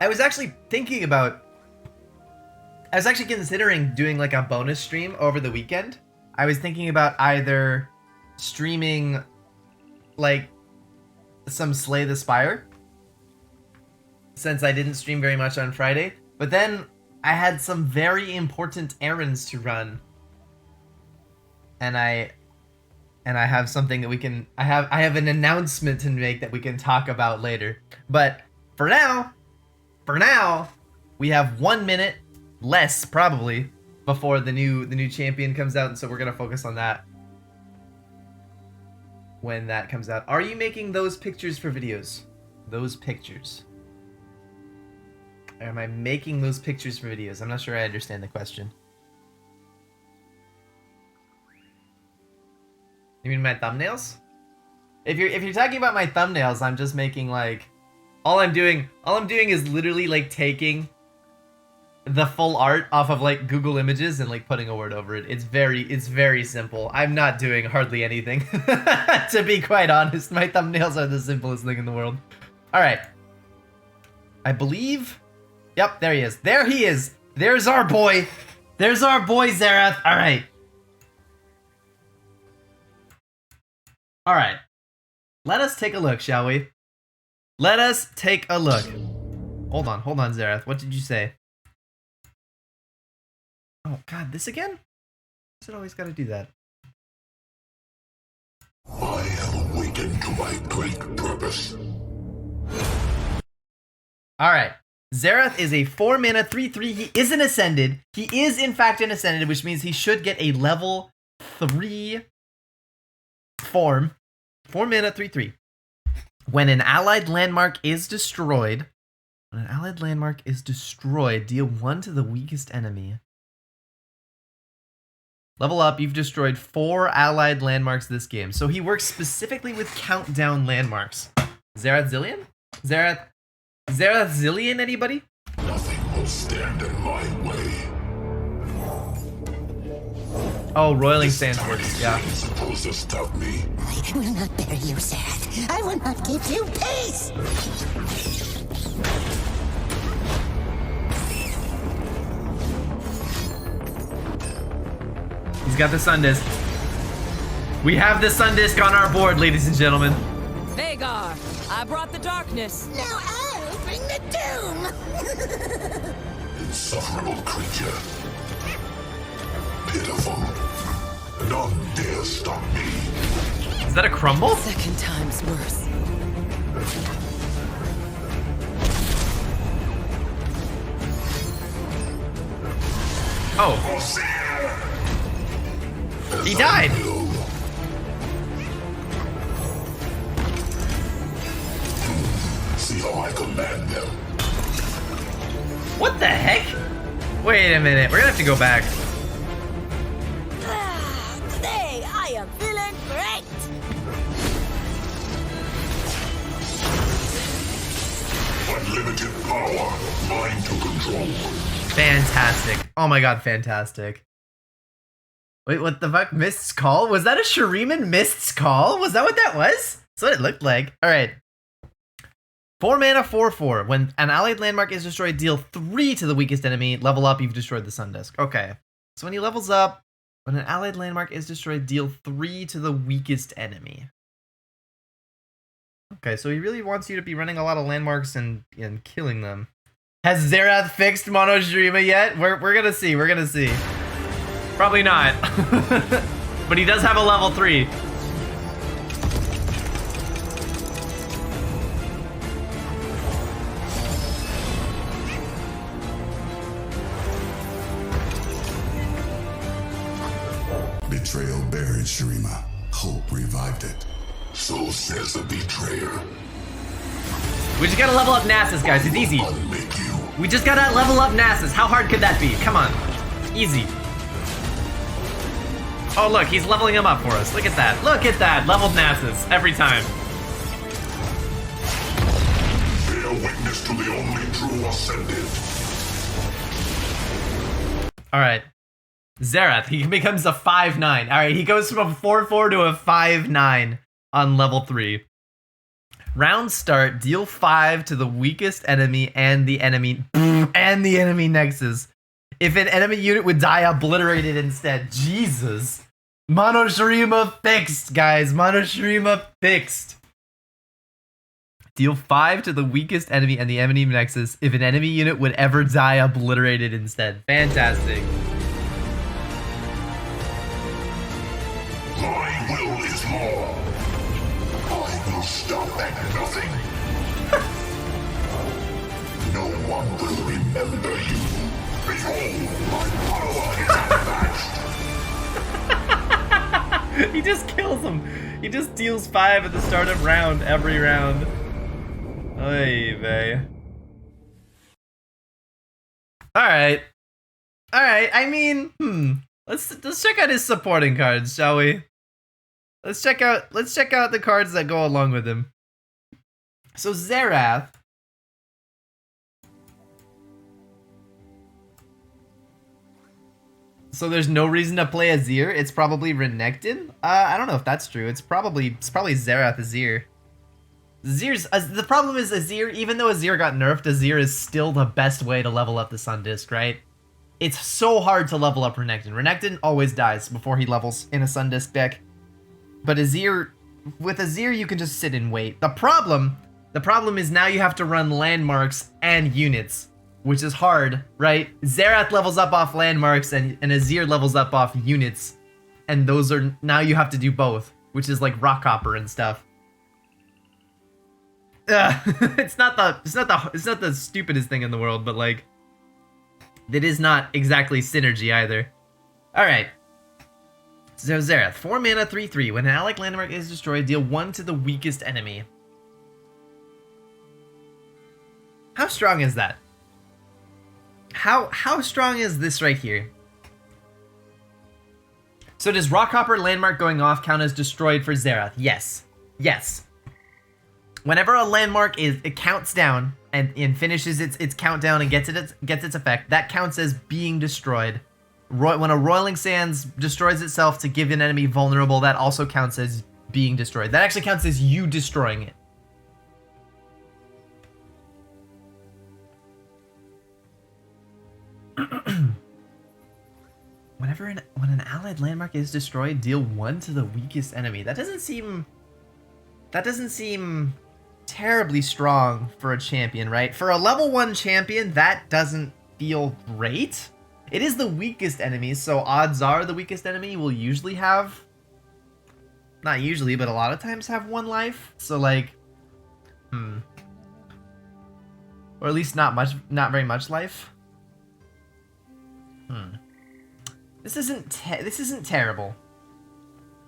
I was actually thinking about... I was actually considering doing like a bonus stream over the weekend. I was thinking about either streaming like some Slay the Spire, since I didn't stream very much on Friday, but then I had some very important errands to run. And I have something that we can... I have an announcement to make that we can talk about later. But for now, we have 1 minute less probably before the new champion comes out, and so we're gonna focus on that when that comes out. Are you making those pictures for videos? Those pictures. Or am I making those pictures for videos? I'm not sure I understand the question. You mean my thumbnails? If you're talking about my thumbnails, I'm just making like all I'm doing is literally like taking the full art off of like Google Images and like putting a word over it. It's very simple. I'm not doing hardly anything. To be quite honest, my thumbnails are the simplest thing in the world. All right. I believe. Yep, there he is. There he is. There's our boy. There's our boy Xerath. All right. All right. Let us take a look, shall we? Let us take a look. Hold on, Xerath. What did you say? Oh God, this again? Why's it always gotta do that? I have awakened to my great purpose. Alright. Xerath is a 4-mana 3/3. He isn't ascended. He is in fact an ascended, which means he should get a level 3 form. 4-mana 3/3. When an allied landmark is destroyed, deal 1 to the weakest enemy. Level up, you've destroyed 4 allied landmarks this game. So he works specifically with countdown landmarks. Xerath Zillion? Xerath Zillion, anybody? Nothing will stand in my way. Oh, Roiling Sands works, yeah. You're supposed to stop me. I will not bury you, Xerath. I will not give you peace. He's got the Sundisk. We have the Sundisk on our board, ladies and gentlemen. Vagar, I brought the darkness. Now I'll bring the doom. Insufferable creature. Pitiful. None dare stop me. Is that a crumble? Second time's worse. Oh. He died! See how I command them. What the heck? Wait a minute, we're gonna have to go back. Today I am feeling great. Unlimited power, mine to control. Fantastic. Oh my god, fantastic. Wait, what the fuck? Mist's Call? Was that a Shuriman Mist's Call? Was that what that was? That's what it looked like. Alright. 4 mana, 4/4. When an allied landmark is destroyed, deal 3 to the weakest enemy. Level up, you've destroyed the Sundisk. Okay. So when he levels up, when an allied landmark is destroyed, deal 3 to the weakest enemy. Okay, so he really wants you to be running a lot of landmarks and killing them. Has Xerath fixed Monoshirima yet? We're gonna see, we're gonna see. Probably not. But he does have a level 3. Betrayal buried Shurima. Hope revived it. So says the betrayer. We just gotta level up Nasus, guys. It's easy. Unmake you. We just gotta level up Nasus. How hard could that be? Come on. Easy. Oh, look, he's leveling him up for us. Look at that. Look at that. Leveled Nasus every time. Bear witness to the only true ascended. Alright. Xerath, he becomes a 5/9. Alright, he goes from a 4/4 to a 5/9 on level 3. Round start, deal 5 to the weakest enemy and the enemy nexus. If an enemy unit would die, obliterate it instead. Jesus. Monoshirima fixed, guys. Monoshirima fixed. Deal 5 to the weakest enemy and the enemy nexus. If an enemy unit would ever die, obliterate it instead. Fantastic. My will is law. I will stop at nothing. No one will remember you. Behold, my power is unmatched. He just kills him. He just deals 5 at the start of round, every round. Oy vey. Alright. Alright, I mean, Let's check out his supporting cards, shall we? Let's check out the cards that go along with him. So Xerath. So there's no reason to play Azir. It's probably Renekton. I don't know if that's true. It's probably Xerath Azir. Azir's the problem is Azir. Even though Azir got nerfed, Azir is still the best way to level up the Sundisk, right? It's so hard to level up Renekton. Renekton always dies before he levels in a Sundisk deck. But Azir, with Azir, you can just sit and wait. The problem is now you have to run landmarks and units, which is hard, right? Xerath levels up off landmarks and Azir levels up off units. And those are, now you have to do both, which is like Rockhopper and stuff. It's not the stupidest thing in the world, but like, that is not exactly synergy either. Alright. So Xerath, 4 mana, 3/3. When an allied landmark is destroyed, deal 1 to the weakest enemy. How strong is that? How strong is this right here? So does Rockhopper landmark going off count as destroyed for Xerath? Yes. Yes. Whenever a landmark it counts down and finishes its countdown and gets its effect, that counts as being destroyed. When a Roiling Sands destroys itself to give an enemy vulnerable, that also counts as being destroyed. That actually counts as you destroying it. When an allied landmark is destroyed, deal 1 to the weakest enemy. That doesn't seem terribly strong for a champion, right? For a level 1 champion, that doesn't feel great. It is the weakest enemy, so odds are the weakest enemy will usually have, not usually, but a lot of times have 1 life. So like, or at least not very much life. This isn't terrible,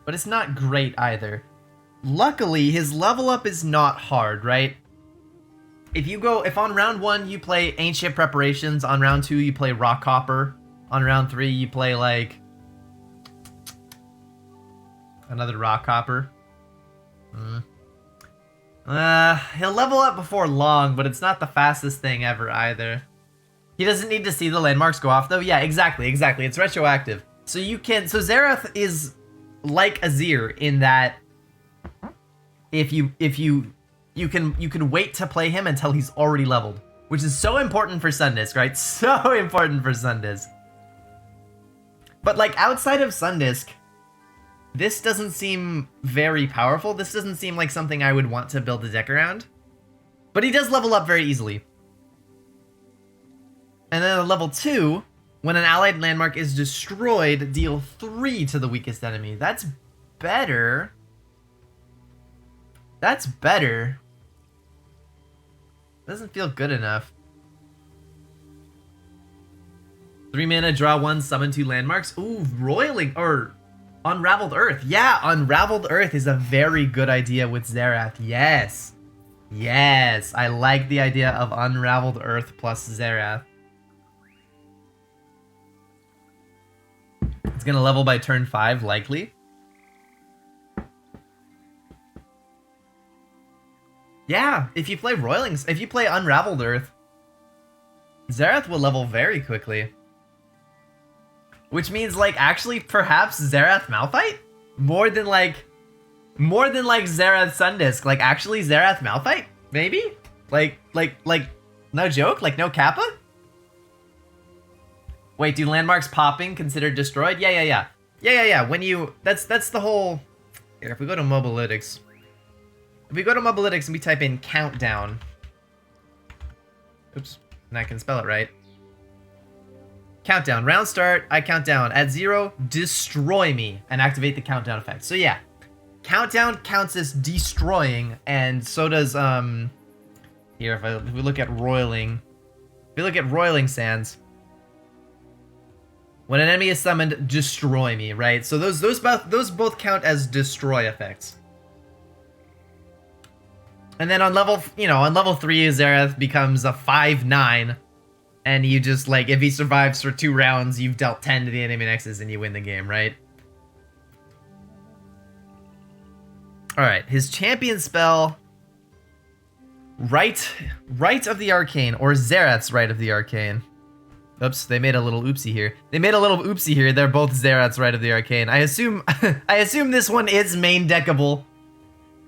but it's not great either. Luckily, his level up is not hard, right? If on round 1 you play Ancient Preparations, on round 2 you play Rockhopper, on round 3 you play like another Rockhopper. He'll level up before long, but it's not the fastest thing ever either. He doesn't need to see the landmarks go off though. Yeah, exactly. It's retroactive. So Xerath is like Azir in that if you can wait to play him until he's already leveled, which is so important for Sundisk, right? So important for Sundisk. But like outside of Sundisk, this doesn't seem very powerful. This doesn't seem like something I would want to build a deck around. But he does level up very easily. And then at level 2, when an allied landmark is destroyed, deal 3 to the weakest enemy. That's better. That's better. Doesn't feel good enough. 3 mana, draw 1, summon 2 landmarks. Ooh, Roiling, or Unraveled Earth. Yeah, Unraveled Earth is a very good idea with Xerath. Yes. Yes, I like the idea of Unraveled Earth plus Xerath. It's gonna level by turn 5, likely. Yeah, if you play if you play Unraveled Earth, Xerath will level very quickly. Which means, like, actually, perhaps Xerath Malphite? More than, like, More than like Xerath Sundisk. Like actually Xerath Malphite? Maybe? Like, no joke? Like no kappa? Wait, do landmarks popping considered destroyed? Yeah. When you, that's the whole, here, if we go to Mobalytics. If we go to Mobalytics and we type in countdown. Oops, and I can spell it right. Countdown, round start, I count down. At 0, destroy me, and activate the countdown effect. So yeah, countdown counts as destroying, and so does, here, if we look at roiling, sands. When an enemy is summoned, destroy me, right? So those both count as destroy effects. And then on level 3, Xerath becomes a 5/9. And you just, like, if he survives for 2 rounds, you've dealt 10 to the enemy nexus and you win the game, right? Alright, his champion spell, Rite of the Arcane, or Xerath's Rite of the Arcane. Oops, they made a little oopsie here. They're both Xerath's Rite of the Arcane. I assume this one is main deckable,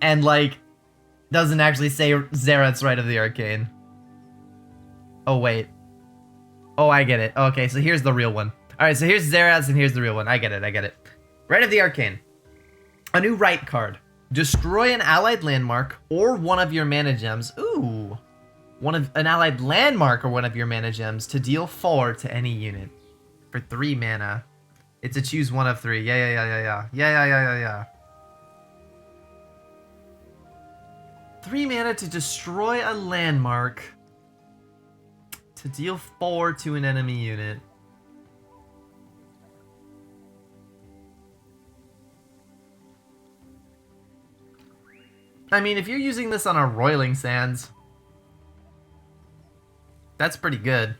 and, like, doesn't actually say Xerath's Rite of the Arcane. Oh, wait. Oh, I get it. Okay, so here's the real one. Alright, so here's Xerath's and here's the real one. I get it. Rite of the Arcane. A new Rite card. Destroy an allied landmark or one of your mana gems. Ooh. An allied landmark or one of your mana gems to deal 4 to any unit. For 3 mana. It's a choose one of 3. Yeah. 3 mana to destroy a landmark. To deal 4 to an enemy unit. I mean, if you're using this on a Roiling Sands, that's pretty good.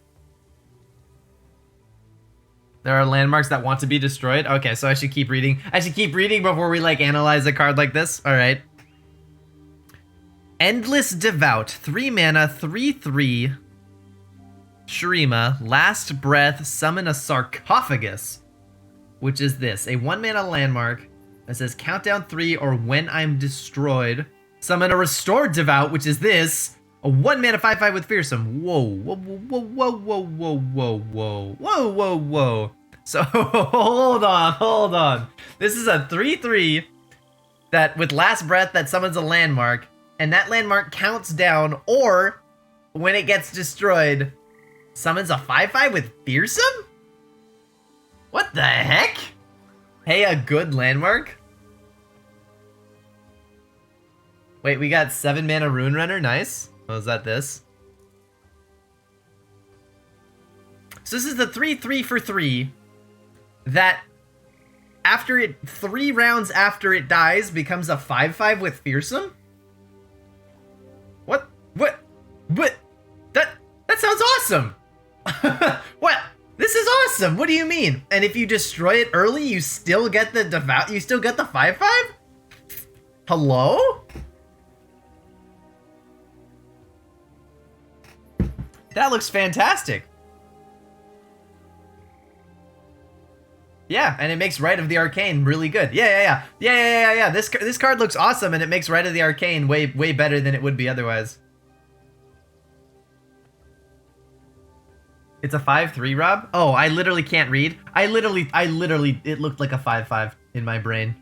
There are landmarks that want to be destroyed? Okay, so I should keep reading. Before we, like, analyze a card like this? Alright. Endless Devout. 3 mana, 3/3. Shurima, Last Breath, summon a Sarcophagus, which is this, a 1 mana landmark that says countdown 3 or when I'm destroyed, summon a Restored Devout, which is this, a 1 mana 5/5 with Fearsome. Whoa. So hold on. This is a 3/3 that with Last Breath that summons a landmark, and that landmark counts down, or when it gets destroyed, summons a 5/5 with Fearsome? What the heck? Hey, a good landmark? Wait, we got 7 mana Rune Runner, nice. Oh, is that this? So this is the 3/3 for 3 that after it, 3 rounds after it dies, becomes a 5/5 with Fearsome? What? That sounds awesome! What? This is awesome! What do you mean? And if you destroy it early, you still get the devout? You still get the 5/5? Hello? That looks fantastic. Yeah, and it makes Rite of the Arcane really good. Yeah. This card looks awesome, and it makes Rite of the Arcane way better than it would be otherwise. It's a 5/3, Rob? Oh, I literally can't read. I literally, it looked like a 5/5 in my brain.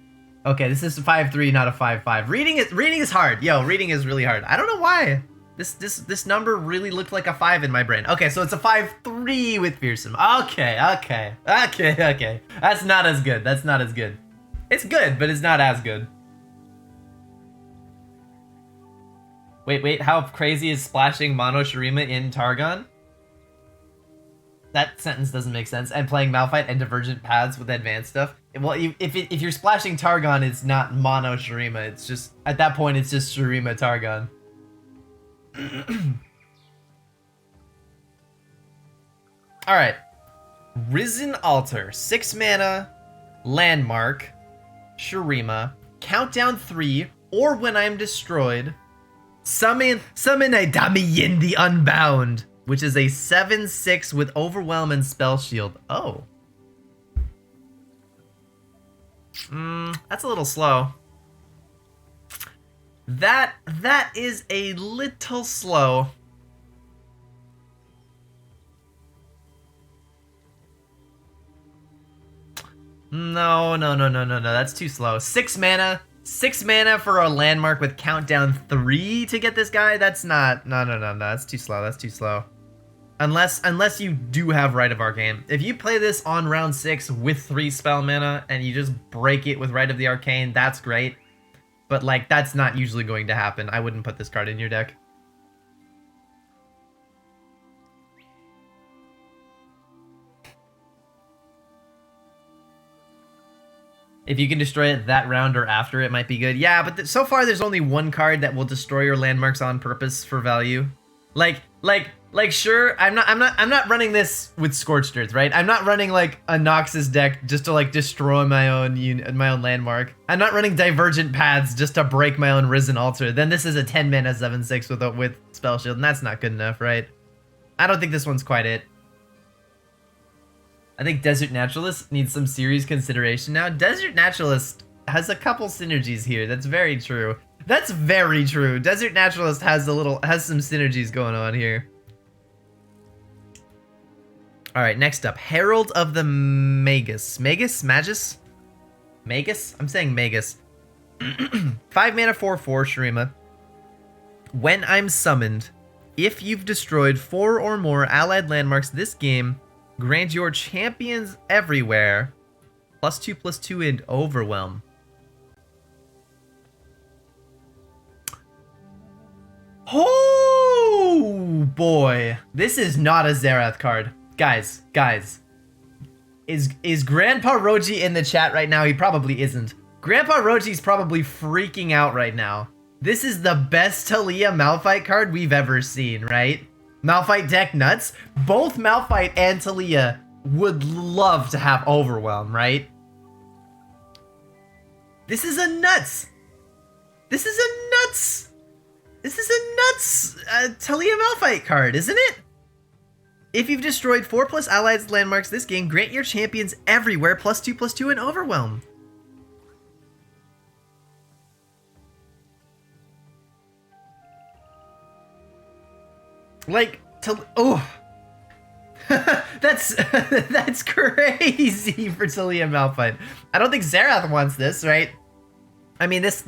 Okay, this is a 5/3, not a 5/5. Reading is hard. Yo, reading is really hard. I don't know why. This number really looked like a 5 in my brain. Okay, so it's a 5/3 with Fearsome. Okay. That's not as good. It's good, but it's not as good. Wait, how crazy is splashing Mono Shurima in Targon? That sentence doesn't make sense. And playing Malphite and Divergent Paths with advanced stuff. Well, if you're splashing Targon, it's not Mono Shurima. It's just, at that point, it's just Shurima Targon. Alright. Risen Altar. 6 mana, landmark, Shurima, countdown 3, or when I'm destroyed, summon a Damian the Unbound, which is a 7/6 with Overwhelm and Spell Shield. Oh. That's a little slow. That is a little slow. No, that's too slow. 6 mana for a landmark with countdown 3 to get this guy? That's not, no, that's too slow. Unless you do have Rite of Arcane. If you play this on round 6 with 3 spell mana and you just break it with Rite of the Arcane, that's great. But like, that's not usually going to happen. I wouldn't put this card in your deck. If you can destroy it that round or after, it might be good. Yeah, but so far there's only one card that will destroy your landmarks on purpose for value. Like sure, I'm not running this with Scorched Earth, right? I'm not running like a Noxus deck just to like destroy my own landmark. I'm not running Divergent Paths just to break my own Risen Altar. Then this is a 10 mana 7/6 with Spell Shield, and that's not good enough, right? I don't think this one's quite it. I think Desert Naturalist needs some serious consideration now. Desert Naturalist has a couple synergies here. That's very true. That's very true. Desert Naturalist has some synergies going on here. All right, next up, Herald of the Magis. Magis? I'm saying Magis. 5 mana 4/4 Shurima. When I'm summoned, if you've destroyed 4 or more allied landmarks this game, grant your champions everywhere +2/+2 and Overwhelm. Oh boy, this is not a Xerath card. Guys. Is Grandpa Roji in the chat right now? He probably isn't. Grandpa Roji's probably freaking out right now. This is the best Talia Malphite card we've ever seen, right? Malphite deck nuts? Both Malphite and Talia would love to have Overwhelm, right? This is a nuts Talia Malphite card, isn't it? If you've destroyed 4+ allied landmarks this game, grant your champions everywhere +2/+2 and Overwhelm. Like, oh, that's crazy for Talia Malphite. I don't think Xerath wants this, right? I mean, this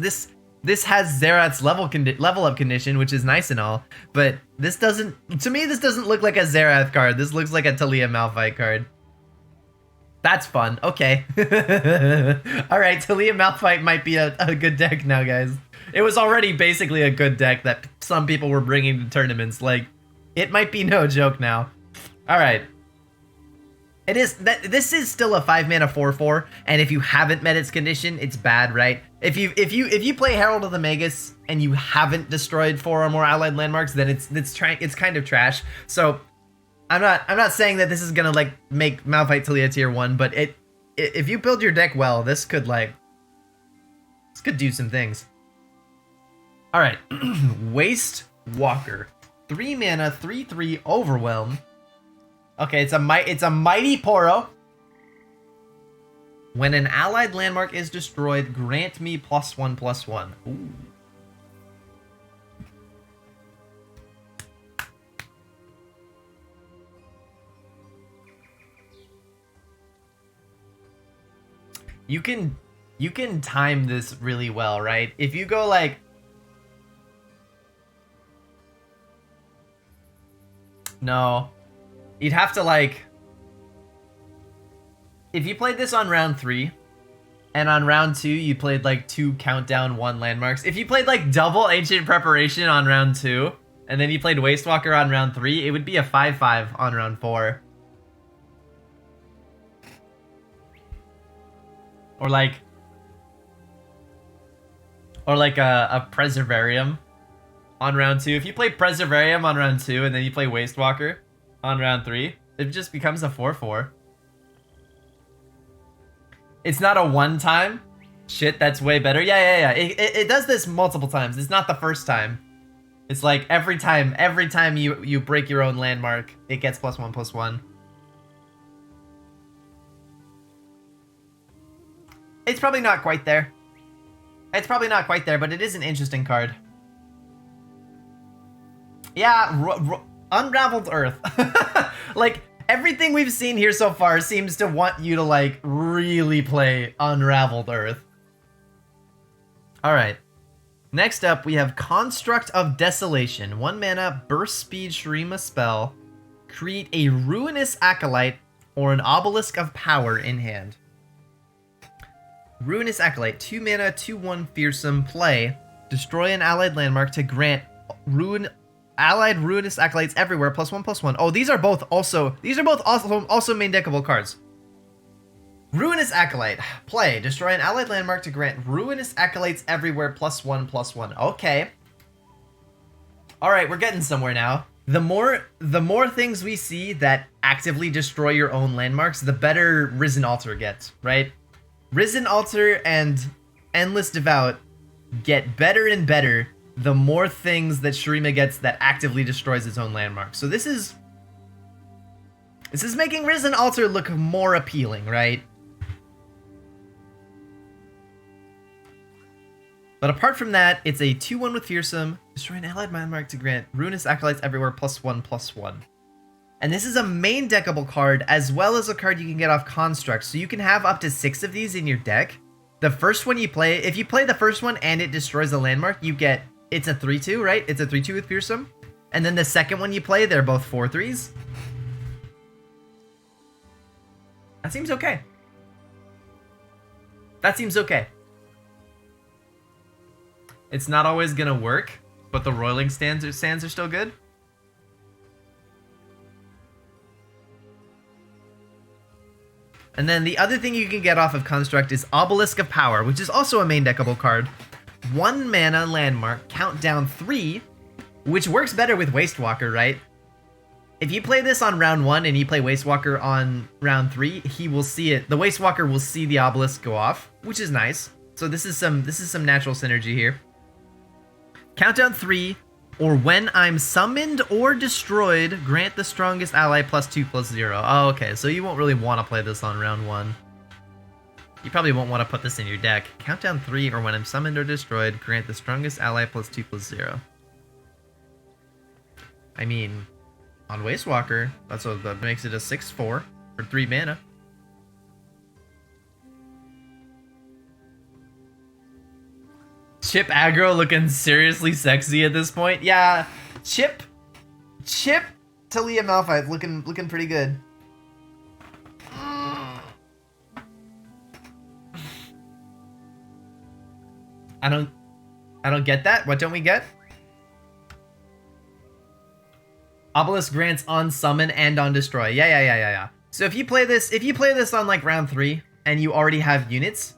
has Xerath's level up condition, which is nice and all, but this doesn't. To me, this doesn't look like a Xerath card. This looks like a Talia Malphite card. That's fun. Okay. All right, Talia Malphite might be a good deck now, guys. It was already basically a good deck that some people were bringing to tournaments. Like, it might be no joke now. All right. This is still a 5 mana 4/4, and if you haven't met its condition, it's bad, right? If you play Herald of the Magis and you haven't destroyed 4 or more allied landmarks, then it's kind of trash. So I'm not saying that this is gonna like make Malphite Talia tier 1, but if you build your deck well, this could do some things. All right, Wastewalker, 3 mana 3/3 Overwhelm. Okay, it's a mighty Poro. When an allied landmark is destroyed, grant me +1/+1. Ooh. You can time this really well, right? If you go like, no, you'd have to like, if you played this on round 3, and on round 2 you played like 2 countdown 1 landmarks. If you played like double Ancient Preparation on round 2, and then you played Wastewalker on round 3, it would be a 5/5 on round 4. Or like a Preservarium on round 2. If you play Preservarium on round 2 and then you play Wastewalker on round 3, it just becomes a 4/4. It's not a one-time. Shit, that's way better. Yeah. It does this multiple times. It's not the first time. It's like every time you break your own landmark, it gets +1/+1. It's probably not quite there. It's probably not quite there, but it is an interesting card. Yeah, Unraveled Earth. Like, everything we've seen here so far seems to want you to, like, really play Unraveled Earth. Alright. Next up, we have Construct of Desolation. 1 mana, burst speed Shurima spell. Create a Ruinous Acolyte or an Obelisk of Power in hand. Ruinous Acolyte, 2 mana, 2/1 fearsome, play. Destroy an allied landmark to grant allied Ruinous Acolytes everywhere, +1/+1. Oh, these are both also main deckable cards. Ruinous Acolyte, play. Destroy an allied landmark to grant Ruinous Acolytes everywhere, +1/+1. Okay. Alright, we're getting somewhere now. The more things we see that actively destroy your own landmarks, the better Risen Altar gets, right? Risen Altar and Endless Devout get better and better the more things that Shurima gets that actively destroys its own landmarks. So this is making Risen Altar look more appealing, right? But apart from that, it's a 2/1 with Fearsome, destroy an allied landmark to grant Ruinous Acolytes everywhere, +1/+1. And this is a main deckable card, as well as a card you can get off Construct. So you can have up to 6 of these in your deck. The first one you play, if you play the first one and it destroys a landmark, you get, it's a 3/2, right? It's a 3/2 with Fearsome. And then the second one you play, they're both 4/3s. That seems okay. That seems okay. It's not always gonna work, but the Roiling Sands are still good. And then the other thing you can get off of Construct is Obelisk of Power, which is also a main deckable card. 1 mana landmark, count down 3, which works better with Wastewalker, right? If you play this on round 1 and you play Wastewalker on round 3, he will see it. The Wastewalker will see the obelisk go off, which is nice. So this is some natural synergy here. Countdown 3, or when I'm summoned or destroyed, grant the strongest ally +2/+0. Oh, okay, so you won't really want to play this on round 1. You probably won't want to put this in your deck. Countdown 3, or when I'm summoned or destroyed, grant the strongest ally +2/+0. I mean, on Wastewalker, that makes it a 6/4 for 3 mana. Chip aggro looking seriously sexy at this point. Yeah, Chip Talia Malphite looking pretty good. I don't get that. What don't we get? Obelisk grants on summon and on destroy. Yeah. So if you play this on like round 3 and you already have units,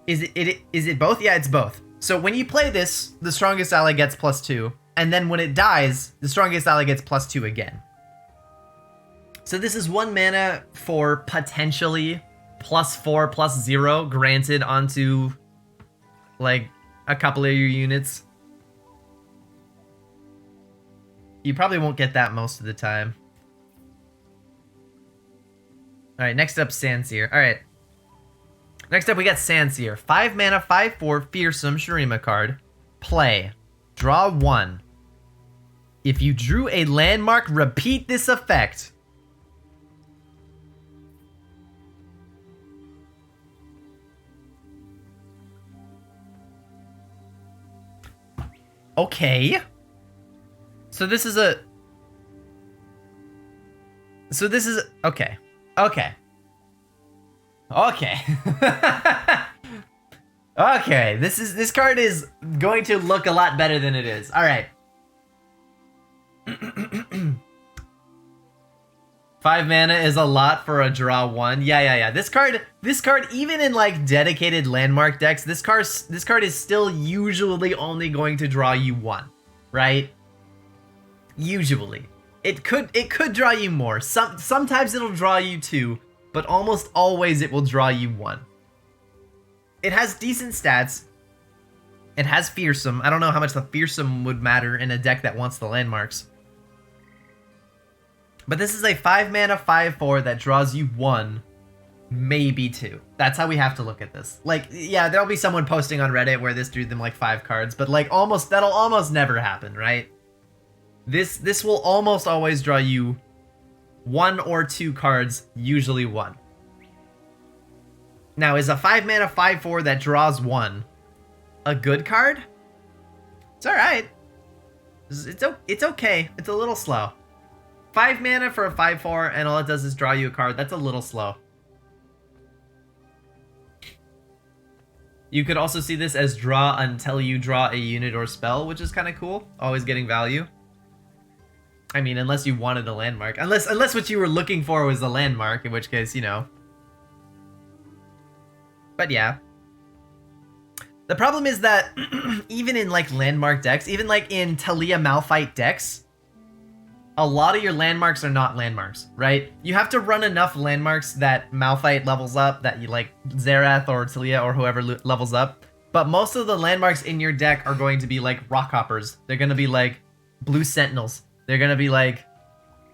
is it both? Yeah, it's both. So when you play this, the strongest ally gets +2, and then when it dies, the strongest ally gets +2 again. So this is 1 mana for potentially +4/+0 granted onto like a couple of your units. You probably won't get that most of the time. Alright, next up, Sansier. Alright. Next up, we got Sansier. 5 mana, 5/4, fearsome Shurima card. Play. Draw 1. If you drew a landmark, repeat this effect. Okay. So this is okay. Okay. Okay, this card is going to look a lot better than it is. All right. 5 mana is a lot for a draw 1. Yeah. This card, even in like dedicated landmark decks, this card is still usually only going to draw you 1, right? Usually. It could draw you more. Sometimes it'll draw you 2, but almost always it will draw you 1. It has decent stats. It has fearsome. I don't know how much the fearsome would matter in a deck that wants the landmarks. But this is a 5 mana 5/4 that draws you 1 maybe 2. That's how we have to look at this. Like, yeah, there'll be someone posting on Reddit where this drew them like 5 cards, but like that'll almost never happen, right? This will almost always draw you 1 or 2 cards, usually 1. Now, is a 5-mana 5/4 that draws 1 a good card? It's alright. It's okay. It's a little slow. 5 mana for a 5/4 and all it does is draw you a card. That's a little slow. You could also see this as draw until you draw a unit or spell, which is kind of cool. Always getting value. I mean, unless you wanted a landmark. Unless what you were looking for was a landmark, in which case, you know. But yeah. The problem is that even in like landmark decks, even like in Talia Malphite decks, a lot of your landmarks are not landmarks, right? You have to run enough landmarks that Malphite levels up, that you like Xerath or Talia or whoever levels up. But most of the landmarks in your deck are going to be like Rockhoppers. They're going to be like Blue Sentinels. They're going to be like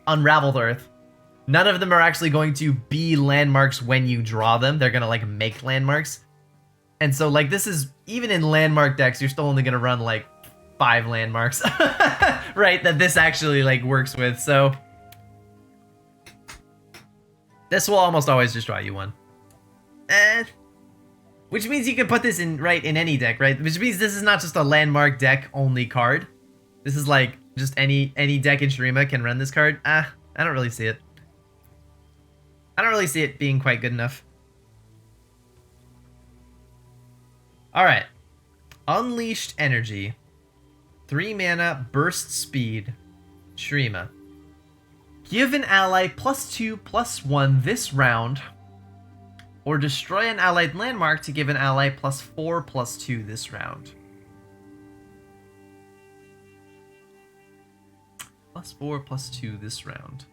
Unraveled Earth. None of them are actually going to be landmarks when you draw them. They're going to like make landmarks. And so like this is, even in landmark decks, you're still only going to run like 5 landmarks, right? That this actually like works with. So this will almost always just draw you 1. Which means you can put this in in any deck, right? Which means this is not just a landmark deck only card. This is like just any deck in Shurima can run this card. I don't really see it. I don't really see it being quite good enough. Alright. Unleashed Energy. 3 mana, burst speed. Shurima. Give an ally +2/+1 this round. Or destroy an allied landmark to give an ally +4/+2 this round. +4/+2 this round.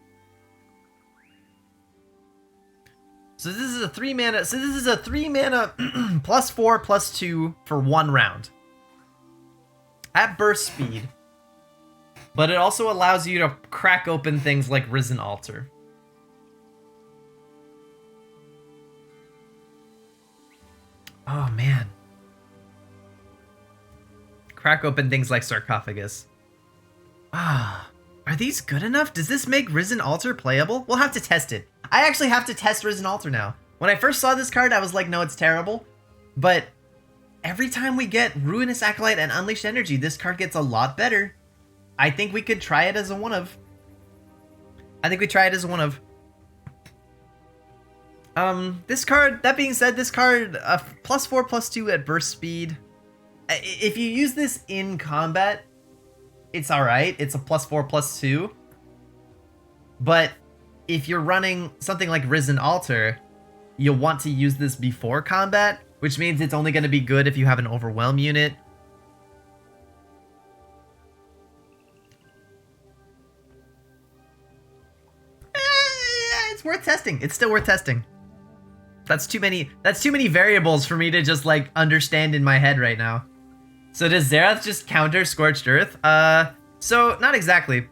So this is a 3 mana. So this is a 3 mana +4/+2 for 1 round. At burst speed. But it also allows you to crack open things like Risen Altar. Oh man. Crack open things like Sarcophagus. Are these good enough? Does this make Risen Altar playable? We'll have to test it. I actually have to test Risen Altar now. When I first saw this card, I was like, no, it's terrible. But every time we get Ruinous Acolyte and Unleashed Energy, this card gets a lot better. I think we could try it as a one-of. This card, that being said, this card, +4/+2 at burst speed. If you use this in combat, it's alright. It's a +4/+2. But if you're running something like Risen Altar, you'll want to use this before combat, which means it's only going to be good if you have an Overwhelm unit. It's worth testing. It's still worth testing. That's too many variables for me to just like understand in my head right now. So does Xerath just counter Scorched Earth? So not exactly.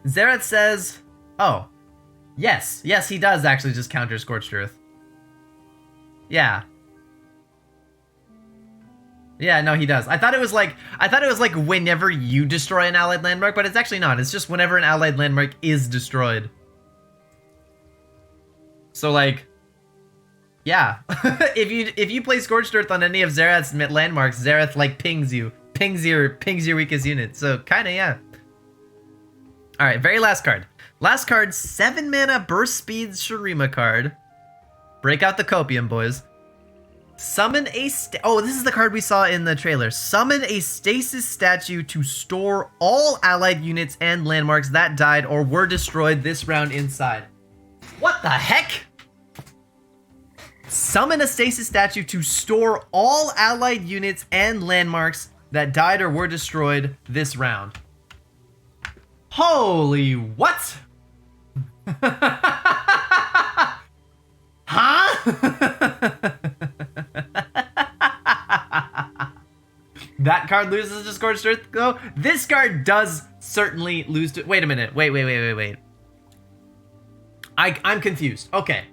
Xerath says, oh, yes, he does actually just counter Scorched Earth. Yeah. Yeah, no, he does. I thought it was like whenever you destroy an allied landmark, but it's actually not. It's just whenever an allied landmark is destroyed. So like, yeah, if you play Scorched Earth on any of Xerath's landmarks, Xerath like pings your weakest unit. So kinda, yeah. All right, very last card. Last card, 7 mana burst speed Shurima card. Break out the copium, boys. Summon a this is the card we saw in the trailer. Summon a stasis statue to store all allied units and landmarks that died or were destroyed this round inside. What the heck? Summon a stasis statue to store all allied units and landmarks that died or were destroyed this round. Holy what? Huh? That card loses to Scorched Earth, though? This card does certainly lose to... Wait a minute. Wait. I'm confused. Okay.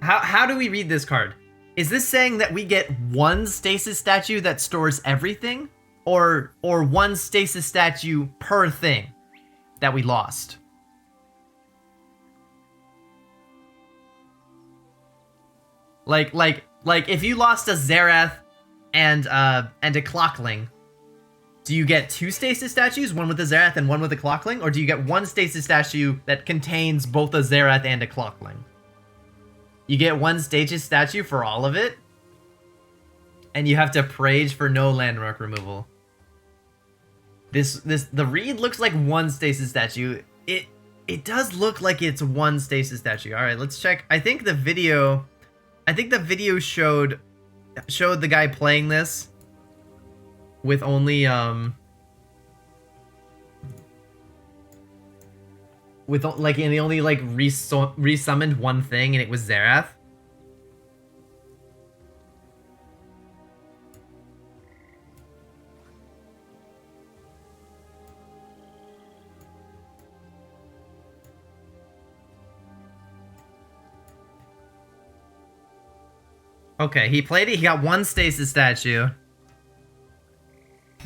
How do we read this card? Is this saying that we get one stasis statue that stores everything? Or one stasis statue per thing that we lost? Like if you lost a Xerath and a Clockling, do you get two stasis statues, one with a Xerath and one with a Clockling, or do you get one stasis statue that contains both a Xerath and a Clockling? You get one stasis statue for all of it, and you have to prage for no landmark removal. The read looks like one stasis statue. It does look like it's one stasis statue. All right, let's check. I think the video showed the guy playing this with only with like, and he only like resummoned one thing, and it was Xerath. Okay, he played it, he got one stasis statue,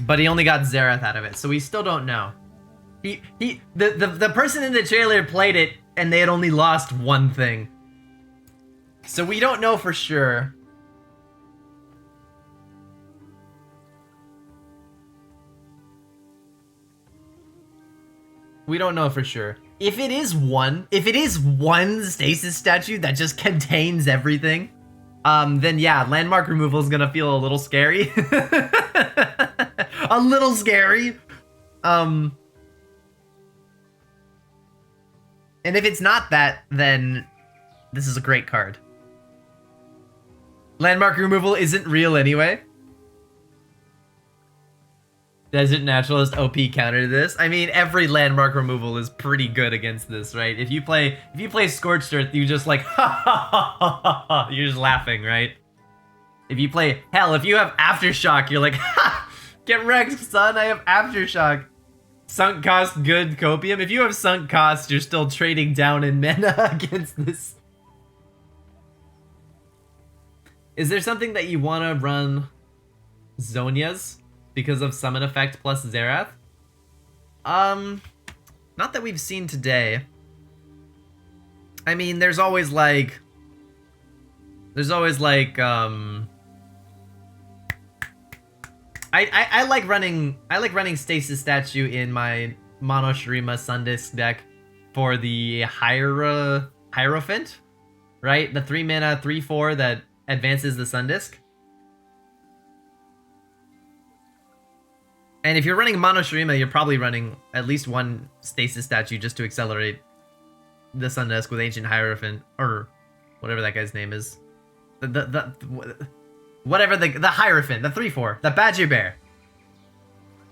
but he only got Xerath out of it, so we still don't know. The person in the trailer played it, and they had only lost one thing. So we don't know for sure. We don't know for sure. If it is one stasis statue that just contains everything, then yeah, landmark removal is gonna feel a little scary. A little scary. And if it's not that, then this is a great card. Landmark removal isn't real anyway. Desert Naturalist OP counter to this. I mean, every landmark removal is pretty good against this, right? If you play Scorched Earth, you just like ha, you're just laughing, right? If you play if you have Aftershock, you're like, ha, get wrecked, son. I have Aftershock. Sunk cost good copium. If you have sunk cost, you're still trading down in mana against this. Is there something that you want to run Zonia's because of summon effect plus Xerath? Not that we've seen today. I mean, there's always like I like running Stasis Statue in my Mono Shurima Sundisk deck for the Hierophant, right? The 3 mana 3/4 that advances the Sundisk. And if you're running Mono Shurima, you're probably running at least one Stasis Statue just to accelerate the Sundisk with Ancient Hierophant, or whatever that guy's name is. Whatever the Hierophant, the 3/4, the Badger Bear.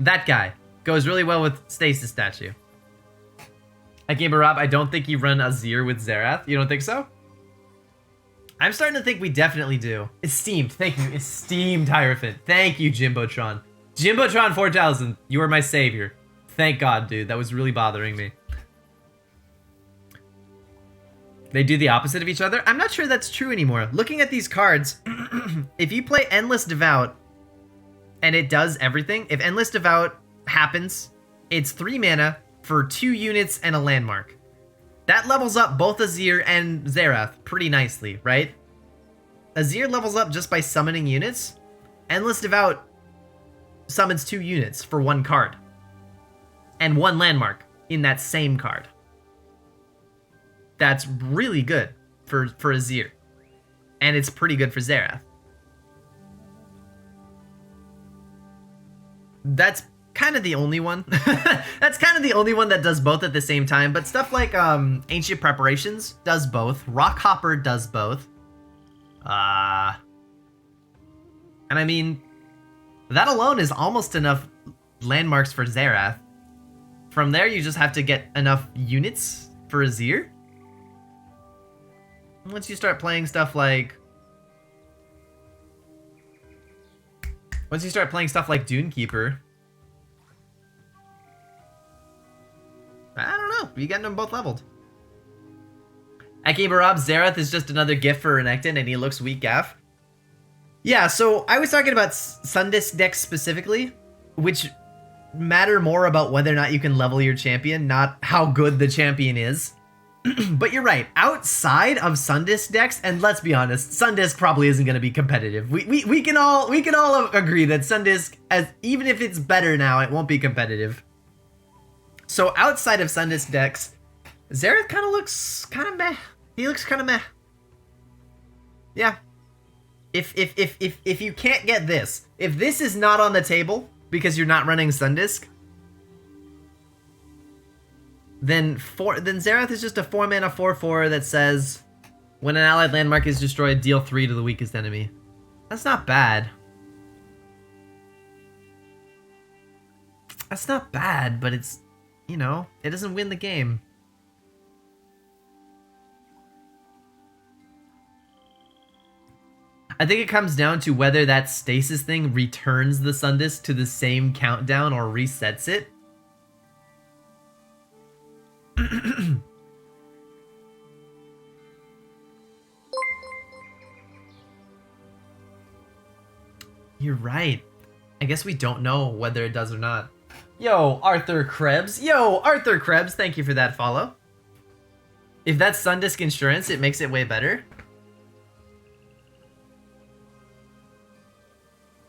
That guy goes really well with Stasis Statue. At Gamer Rob, I don't think you run Azir with Xerath. You don't think so? I'm starting to think we definitely do. Esteemed, thank you. Esteemed Hierophant. Thank you, Jimbotron. Jimbotron 4000, you are my savior. Thank God, dude. That was really bothering me. They do the opposite of each other? I'm not sure that's true anymore. Looking at these cards, if you play Endless Devout and it does everything, if Endless Devout happens, it's 3 mana for 2 units and a landmark. That levels up both Azir and Xerath pretty nicely, right? Azir levels up just by summoning units. Endless Devout summons 2 units for 1 card. And 1 landmark in that same card. That's really good for Azir. And it's pretty good for Xerath. That's kind of the only one. That's kind of the only one that does both at the same time. But stuff like Ancient Preparations does both. Rockhopper does both. And I mean, that alone is almost enough landmarks for Xerath. From there, you just have to get enough units for Azir. Once you start playing stuff like... Dunekeeper... I don't know. You getting them both leveled. Akibarab, Xerath is just another gift for Renekton, and he looks weak AF. Yeah, so I was talking about Sundisk decks specifically, which matter more about whether or not you can level your champion, not how good the champion is. But you're right, outside of Sundisk decks, and let's be honest, Sundisk probably isn't going to be competitive. We can all agree that Sundisk, even if it's better now, it won't be competitive. So outside of Sundisk decks, Xerath kind of looks kind of meh. He looks kind of meh. Yeah. If you can't get this, if this is not on the table because you're not running Sundisk, then Xerath is just a 4-mana 4/4 that says, when an allied landmark is destroyed, deal 3 to the weakest enemy. That's not bad. That's not bad, but it's, you know, it doesn't win the game. I think it comes down to whether that stasis thing returns the Sundisk to the same countdown or resets it. You're right. I guess we don't know whether it does or not. Yo, Arthur Krebs. Yo, Arthur Krebs, thank you for that follow. If that's Sundisk insurance, it makes it way better.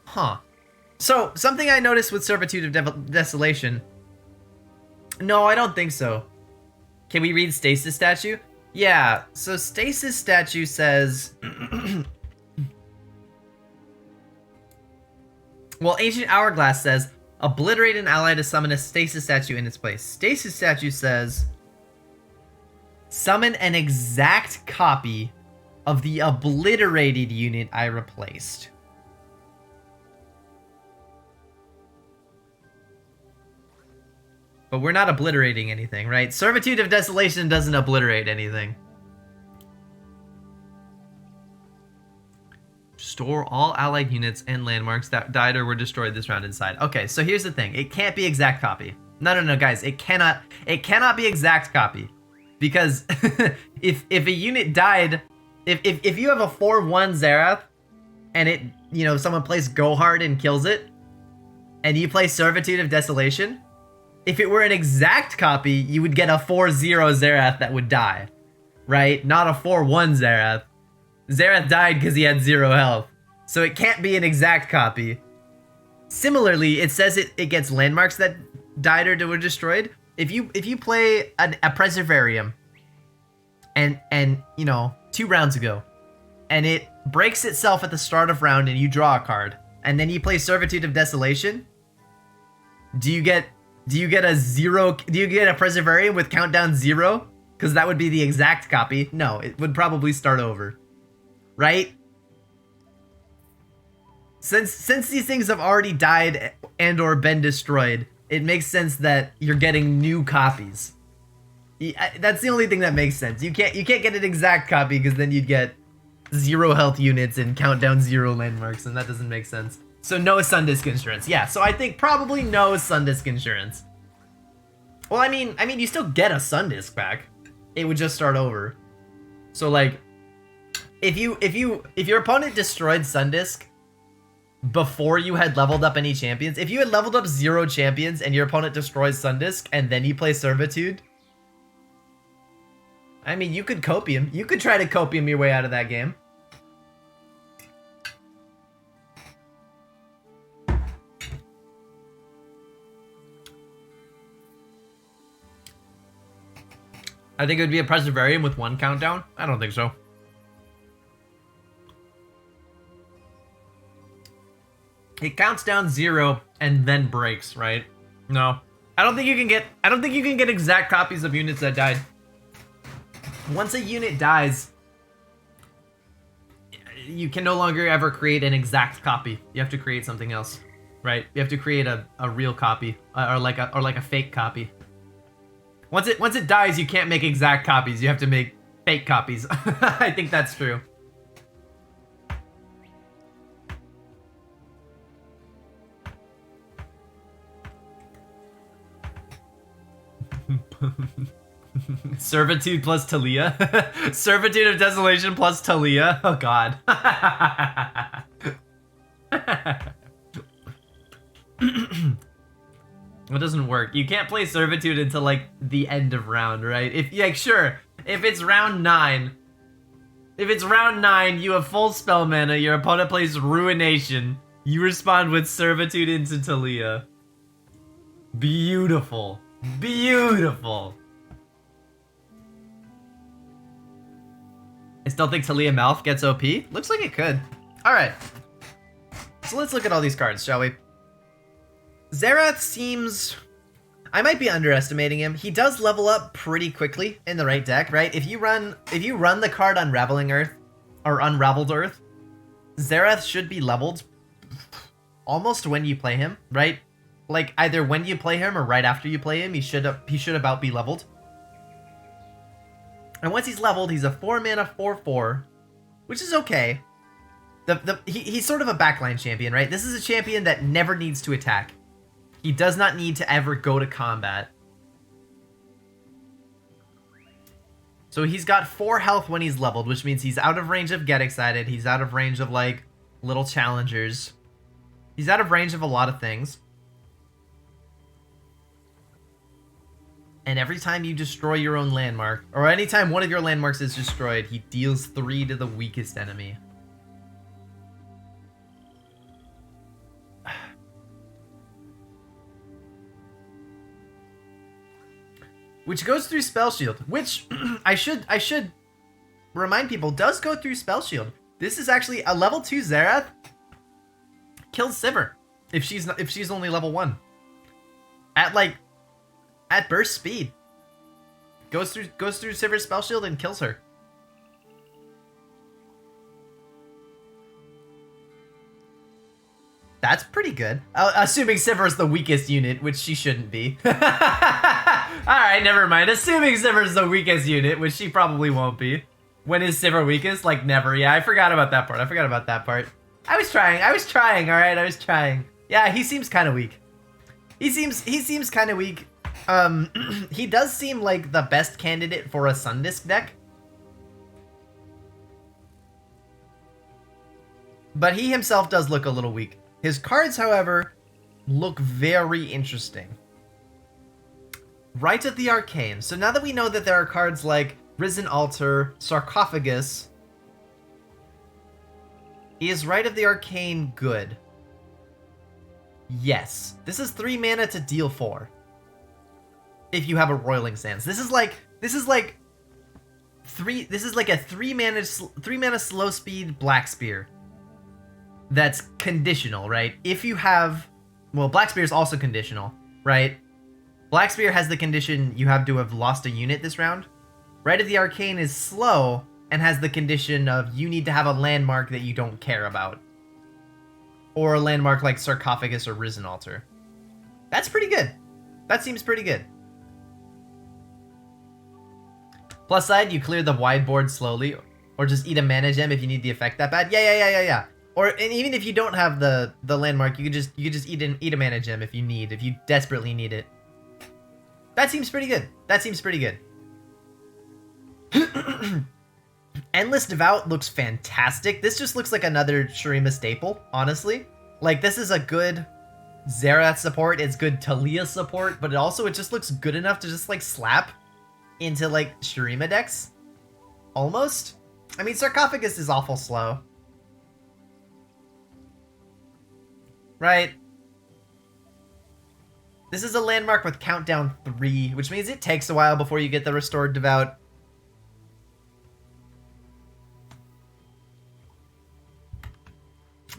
Huh. So, something I noticed with Servitude of Desolation. No, I don't think so. Can we read Stasis Statue? Yeah, so Stasis Statue says... Well, Ancient Hourglass says, obliterate an ally to summon a Stasis Statue in its place. Stasis Statue says, summon an exact copy of the obliterated unit I replaced. But we're not obliterating anything, right? Servitude of Desolation doesn't obliterate anything. Store all allied units and landmarks that died or were destroyed this round inside. Okay, so here's the thing. It can't be exact copy. No, guys. It cannot be exact copy. Because if a unit died, if you have a 4/1 Xerath and it, you know, someone plays Go Hard and kills it, and you play Servitude of Desolation, if it were an exact copy, you would get a 4/0 Xerath that would die, right? Not a 4/1 Xerath. Xerath died because he had 0 health, so it can't be an exact copy. Similarly, it says it gets landmarks that died or were destroyed. If you play a Preservarium, and you know, 2 rounds ago, and it breaks itself at the start of round and you draw a card, and then you play Servitude of Desolation, do you get a 0? Do you get a Preservarium with countdown 0? Because that would be the exact copy. No, it would probably start over, right? Since these things have already died and or been destroyed, it makes sense that you're getting new copies. That's the only thing that makes sense. You can't get an exact copy because then you'd get 0 health units and countdown 0 landmarks, and that doesn't make sense. So no Sundisk insurance. Yeah, so I think probably no Sundisk insurance. Well, I mean you still get a Sundisk back. It would just start over. So like if your opponent destroyed Sundisk before you had leveled up any champions, if you had leveled up 0 champions and your opponent destroys Sundisk and then you play Servitude, I mean, you could copium. You could try to copium your way out of that game. I think it would be a Preservarium with 1 countdown. I don't think so. It counts down 0 and then breaks, right? No. I don't think you can get exact copies of units that died. Once a unit dies, you can no longer ever create an exact copy. You have to create something else, right? You have to create a real copy or like a fake copy. Once it dies, you can't make exact copies. You have to make fake copies. I think that's true. Servitude plus Talia. Servitude of Desolation plus Talia. Oh god. It doesn't work. You can't play Servitude until like the end of round, right? If like sure, if it's round 9. If it's round 9, you have full spell mana, your opponent plays Ruination. You respond with Servitude into Talia. Beautiful. Beautiful. I still think Talia Malphite gets OP. Looks like it could. Alright. So let's look at all these cards, shall we? Xerath seems... I might be underestimating him. He does level up pretty quickly in the right deck, right? If you run the card Unraveling Earth, or Unraveled Earth, Xerath should be leveled almost when you play him, right? Like either when you play him or right after you play him, he should about be leveled. And once he's leveled, he's a 4-mana 4/4, which is okay. He's sort of a backline champion, right? This is a champion that never needs to attack. He does not need to ever go to combat. So he's got 4 health when he's leveled, which means he's out of range of Get Excited. He's out of range of, like, little challengers. He's out of range of a lot of things. And every time you destroy your own landmark, or anytime one of your landmarks is destroyed, he deals 3 to the weakest enemy. Which goes through Spell Shield, which I should remind people does go through Spell Shield. This is actually a level 2 Xerath kills Sivir if she's only level 1. At burst speed. Goes through Sivir's Spell Shield and kills her. That's pretty good. Assuming Sivir's the weakest unit, which she shouldn't be. Alright, never mind. Assuming Sivir's the weakest unit, which she probably won't be. When is Sivir weakest? Like, never. Yeah, I forgot about that part. I was trying, alright? I was trying. Yeah, he seems kind of weak. He seems kind of weak. He does seem like the best candidate for a Sundisk deck. But he himself does look a little weak. His cards, however, look very interesting. Rite of the Arcane. So now that we know that there are cards like Risen Altar, Sarcophagus, is Rite of the Arcane good? Yes. This is 3 mana to deal 4. If you have a Roiling Sands. This is like a 3 mana slow speed Black Spear. That's conditional, right? If you have... Well, Black Spear is also conditional, right? Black Spear has the condition you have to have lost a unit this round. Rite of the Arcane is slow and has the condition of you need to have a landmark that you don't care about. Or a landmark like Sarcophagus or Risen Altar. That's pretty good. That seems pretty good. Plus side, you clear the wide board slowly, or just eat a mana gem if you need the effect that bad. Yeah. And even if you don't have the landmark, you could just eat a mana gem if you desperately need it. That seems pretty good. Endless Devout looks fantastic. This just looks like another Shurima staple, honestly. Like, this is a good Xerath support, it's good Talia support, but it just looks good enough to just, like, slap into, like, Shurima decks. Almost. I mean, Sarcophagus is awful slow. Right? This is a landmark with countdown 3, which means it takes a while before you get the Restored Devout.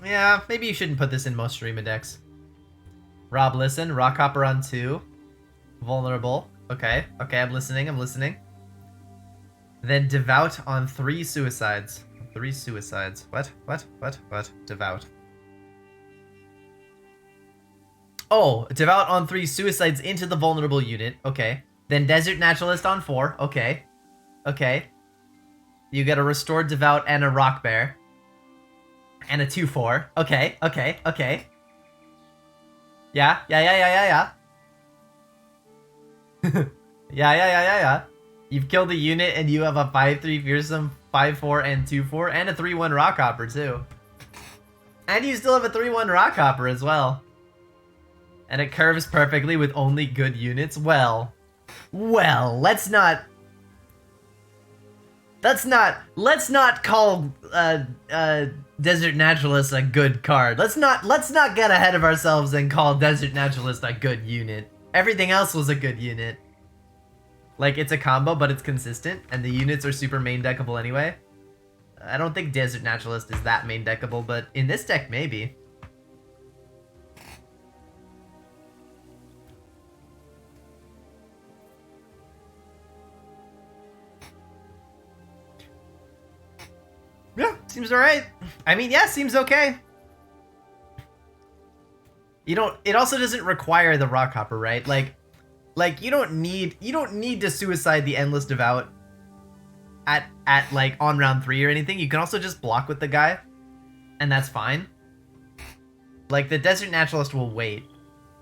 Yeah, maybe you shouldn't put this in most Shurima decks. Rob, listen. Rockhopper on 2. Vulnerable. Okay, I'm listening. Then Devout on 3 Suicides. 3 Suicides. What? Devout. Oh, Devout on 3 Suicides into the vulnerable unit. Okay. Then Desert Naturalist on 4. Okay. You get a Restored Devout and a Rock Bear. And a 2/4. Okay. Yeah. Yeah. You've killed a unit and you have a 5-3 fearsome, 5-4 and 2-4, and a 3-1 rockhopper too. And you still have a 3-1 rockhopper as well. And it curves perfectly with only good units. Well, let's not call Desert Naturalist a good card. Let's not get ahead of ourselves and call Desert Naturalist a good unit. Everything else was a good unit. Like, it's a combo, but it's consistent, and the units are super main deckable anyway. I don't think Desert Naturalist is that main deckable, but in this deck, maybe. Yeah, seems alright. I mean, yeah, seems okay. It also doesn't require the Rockhopper, right? Like you don't need to suicide the Endless Devout at like on round 3 or anything. You can also just block with the guy, and that's fine. Like, the Desert Naturalist will wait,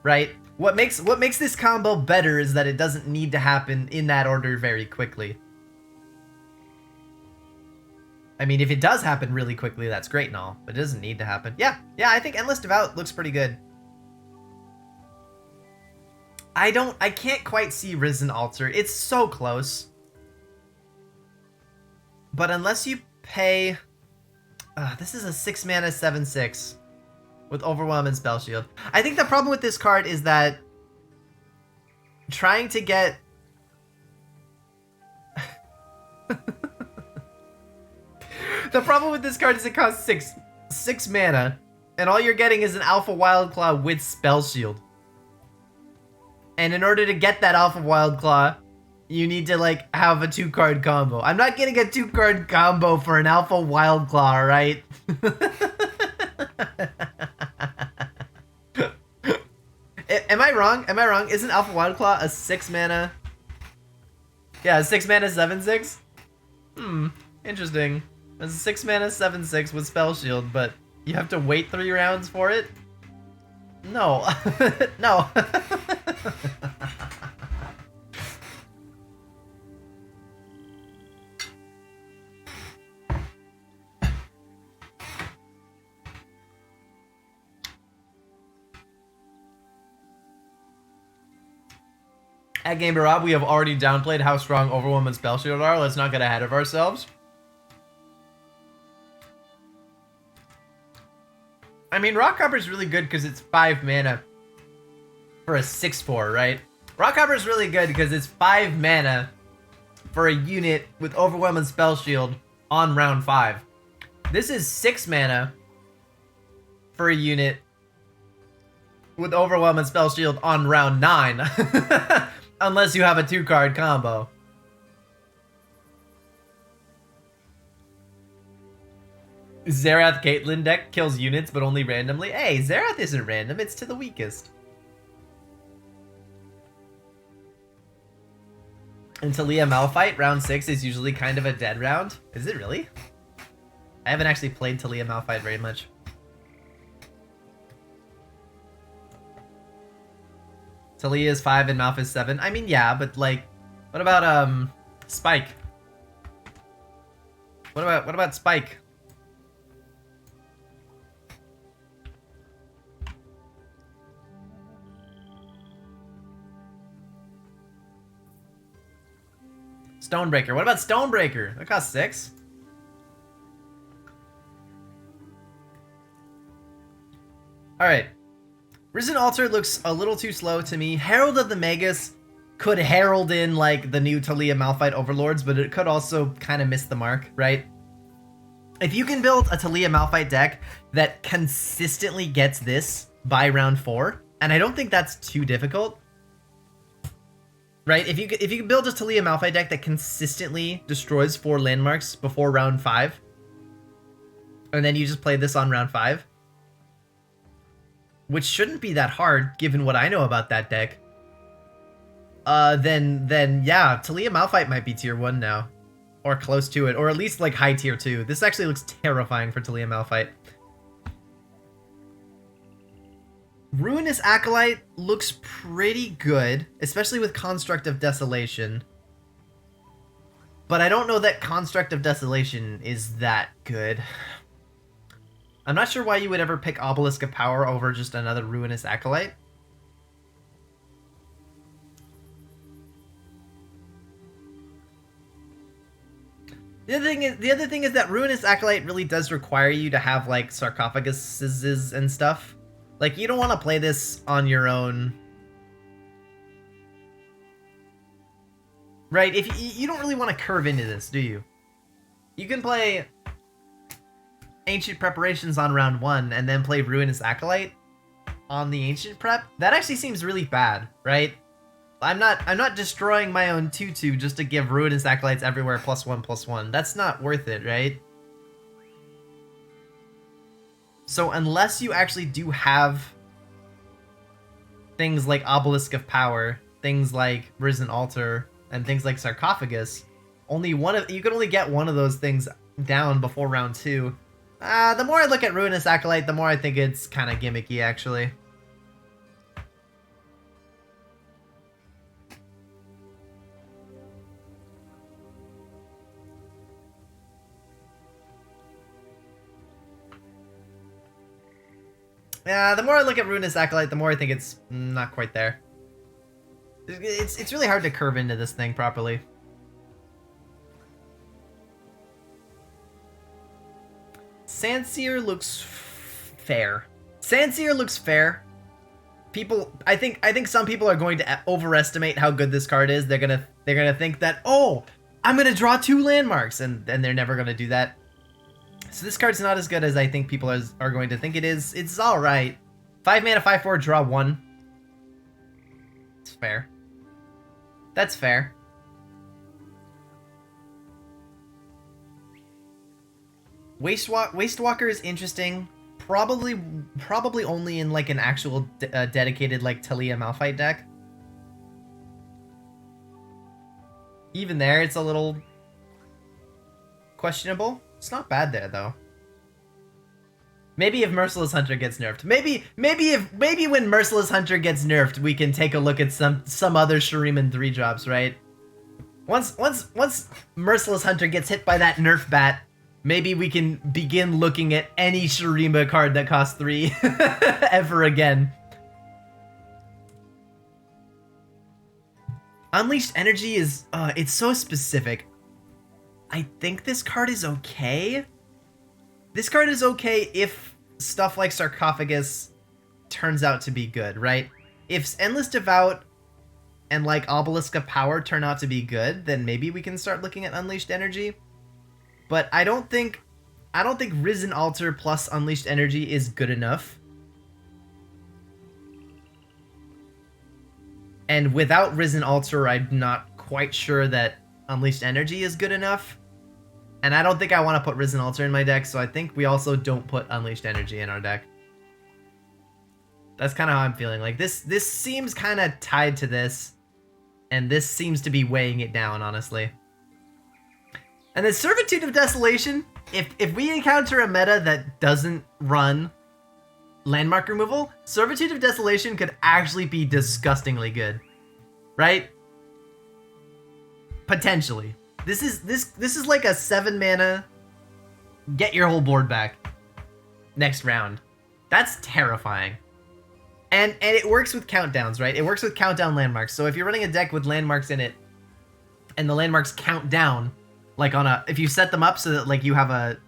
right? What makes this combo better is that it doesn't need to happen in that order very quickly. I mean, if it does happen really quickly, that's great and all, but it doesn't need to happen. Yeah, I think Endless Devout looks pretty good. I can't quite see Risen Altar. It's so close. But unless you pay... this is a 6 mana 7/6 with Overwhelm and Spell Shield. I think the problem with this card is that trying to get... The problem with this card is it costs 6 mana, and all you're getting is an Alpha Wildclaw with Spell Shield. And in order to get that Alpha Wildclaw, you need to, like, have a 2-card combo. I'm not getting a 2-card combo for an Alpha Wildclaw, alright? Am I wrong? Am I wrong? Isn't Alpha Wildclaw a 6 mana? Yeah, a 6 mana 7/6? Interesting. It's a 6 mana 7/6 with Spell Shield, but you have to wait 3 rounds for it? No. No. At Gamer Rob, we have already downplayed how strong Overwhelm and Spell Shield are. Let's not get ahead of ourselves. I mean, Rockhopper is really good because it's 5 mana for a 6/4, right? Rockhopper is really good because it's 5 mana for a unit with Overwhelm and Spell Shield on round 5. This is 6 mana for a unit with Overwhelm and Spell Shield on round 9. Unless you have a 2-card combo. Xerath Caitlyn deck kills units, but only randomly. Hey, Xerath isn't random, it's to the weakest. And Talia Malphite, round 6 is usually kind of a dead round. Is it really? I haven't actually played Talia Malphite very much. Talia is 5 and Malph is 7. I mean, yeah, but like, what about Spike? What about Spike? Stonebreaker. What about Stonebreaker? That costs 6. Alright. Risen Altar looks a little too slow to me. Herald of the Magis could herald in, like, the new Talia Malphite Overlords, but it could also kind of miss the mark, right? If you can build a Talia Malphite deck that consistently gets this by round 4, and I don't think that's too difficult, right? If you can build a Talia Malphite deck that consistently destroys 4 landmarks before round 5, and then you just play this on round 5, which shouldn't be that hard given what I know about that deck, then yeah, Talia Malphite might be tier 1 now, or close to it, or at least like high tier 2. This actually looks terrifying for Talia Malphite. Ruinous Acolyte looks pretty good, especially with Construct of Desolation. But I don't know that Construct of Desolation is that good. I'm not sure why you would ever pick Obelisk of Power over just another Ruinous Acolyte. The other thing is that Ruinous Acolyte really does require you to have like sarcophaguses and stuff. Like you don't want to play this on your own. Right? If you don't really want to curve into this, do you? You can play Ancient Preparations on round 1 and then play Ruinous Acolyte on the Ancient Prep. That actually seems really bad, right? I'm not destroying my own 2/2 just to give Ruinous Acolytes everywhere +1/+1. That's not worth it, right? So unless you actually do have things like Obelisk of Power, things like Risen Altar, and things like Sarcophagus, you can only get one of those things down before round 2. The more I look at Ruinous Acolyte, the more I think it's kind of gimmicky, actually. The more I look at Ruinous Acolyte, the more I think it's not quite there. It's really hard to curve into this thing properly. Sansier looks fair. Sansier looks fair. I think some people are going to overestimate how good this card is. They're gonna think that, oh, I'm gonna draw 2 landmarks, and they're never gonna do that. So this card's not as good as I think people are going to think it is. It's alright. 5 mana, 5/4, draw 1. It's fair. That's fair. Wastewalker is interesting. Probably only in like an actual dedicated like Talia Malphite deck. Even there, it's a little questionable. It's not bad there though. Maybe if Merciless Hunter gets nerfed. Maybe when Merciless Hunter gets nerfed, we can take a look at some other Shuriman 3-drops, right? Once Merciless Hunter gets hit by that nerf bat, maybe we can begin looking at any Shurima card that costs 3 ever again. Unleashed Energy is it's so specific. I think this card is okay. This card is okay if stuff like Sarcophagus turns out to be good, right? If Endless Devout and like Obelisk of Power turn out to be good, then maybe we can start looking at Unleashed Energy. But I don't think Risen Altar plus Unleashed Energy is good enough. And without Risen Altar, I'm not quite sure that Unleashed Energy is good enough. And I don't think I want to put Risen Altar in my deck, so I think we also don't put Unleashed Energy in our deck. That's kind of how I'm feeling. Like this seems kind of tied to this, and this seems to be weighing it down, honestly. And then Servitude of Desolation, if we encounter a meta that doesn't run landmark removal, Servitude of Desolation could actually be disgustingly good. Right? Potentially. This is like a 7 mana get your whole board back next round. That's terrifying. And it works with countdowns, right? It works with countdown landmarks. So if you're running a deck with landmarks in it and the landmarks count down, like if you set them up so that like you have a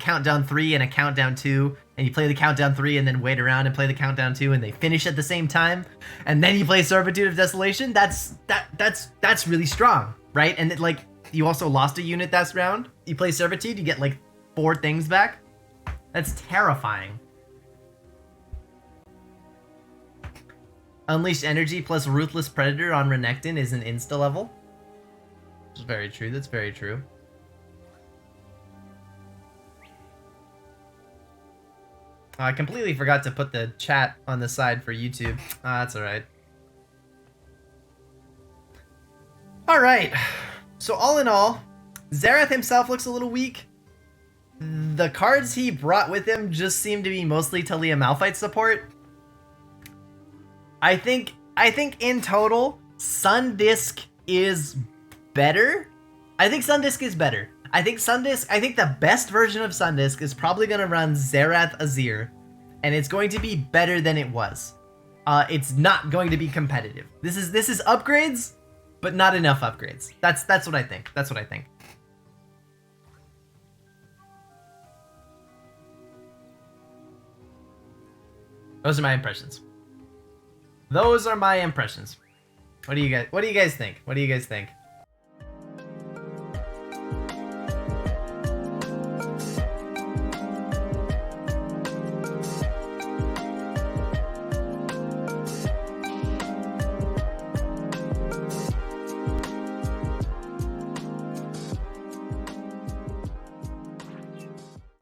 countdown 3 and a countdown 2, and you play the countdown 3 and then wait around and play the countdown 2 and they finish at the same time, and then you play Servitude of Desolation, that's really strong, right? And like you also lost a unit that round. You play Servitude, you get like 4 things back. That's terrifying. Unleashed Energy plus Ruthless Predator on Renekton is an insta level. Which is very true. That's very true. I completely forgot to put the chat on the side for YouTube. That's alright. Alright. So all in all, Xerath himself looks a little weak. The cards he brought with him just seem to be mostly Talia Malphite support. I think in total, Sundisk is better. I think Sundisk is better. I think the best version of Sundisk is probably going to run Xerath Azir, and it's going to be better than it was. It's not going to be competitive. This is upgrades, but not enough upgrades. That's what I think. That's what I think. Those are my impressions. Those are my impressions. What do you guys think? What do you guys think?